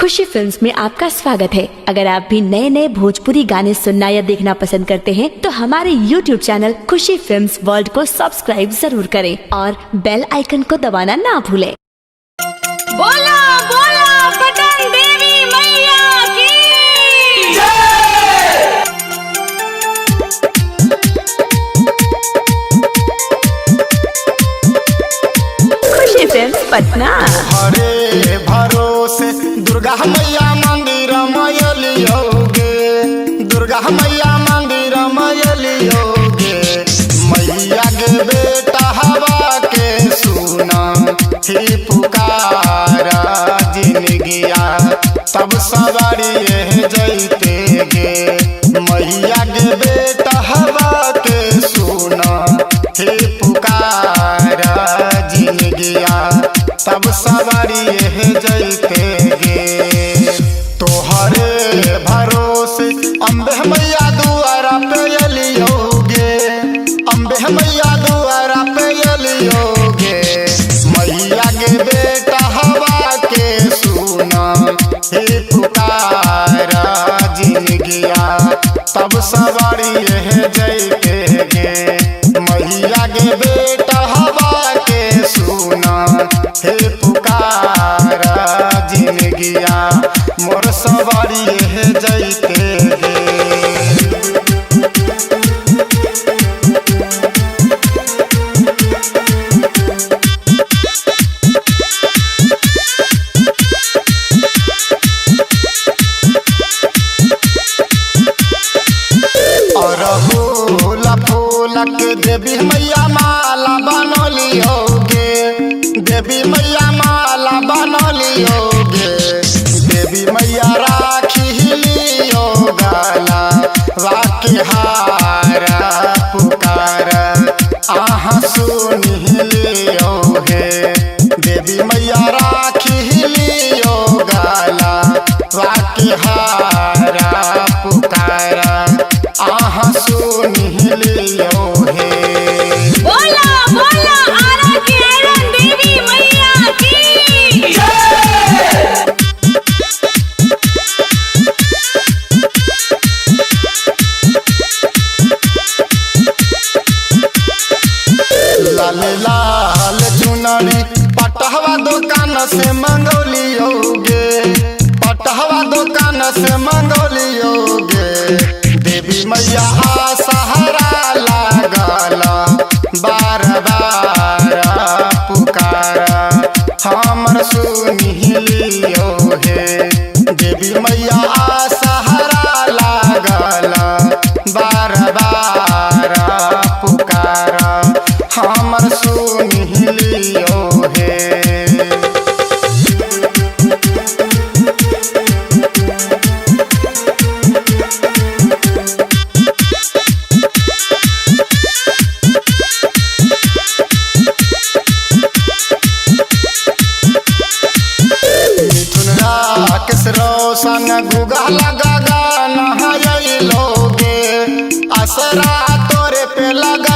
खुशी films में आपका स्वागत है। अगर आप भी नए नए भोजपुरी गाने सुनना या देखना पसंद करते हैं तो हमारे YouTube चैनल खुशी फिल्म्स वर्ल्ड को सब्सक्राइब जरूर करें और बेल आइकन को दबाना ना भूलें। बोला बोला पटन देवी मैया की जय। खुशी फिल्म्स पटना। हरे भरोसे दुर्गा मैया मंदिर मयलियोगे, दुर्गा मैया मंदिर मयलियोगे। मैया के बेटा हवा के सुना ही पुकारा जिंदगिया तब सवारी जैते गे। मैया के बेटा हवा के सुना ही पुकारा जिंदगिया तब सवारी जैते गे। तोहरे भरोसे अम्बे मैया दुआरा पे अलियोगे, अम्बे मैया दुआरा पे अलियोगे। मैया के बेटा हवा के सुना हे पुकारा जिंदगिया तब सवारी जैते गे। मैया के बेटा हवा के सुना हे पुकारा जिंदगिया मोर सवारी जैते गे। के देवी मैया माला बनलियोगे, देवी मैया माला बनलियोगे। देवी मैया राखी लियो गाला वाके हारा पुकारा आहा सुनी लियो हे। देवी मैया राखी लियो गाला वाके हारा पुकारा आहा सुनी लियो। बोला बोला आरा के आयरन देवी मैया की जय। लाल लाल चुनरी पटहवा दुकान से मंगौलियोगे, पटहवा दुकान से मंगौलियोगे। देवी मैया सहारा लागला बार बार पुकारा हमर सुनी लियो हे। देवी मैया सहारा लागला बार बार पुकारा हमर सुनी लियो हे। रोशन गुगा लगा गाना लोगे असरा तोरे पे लगा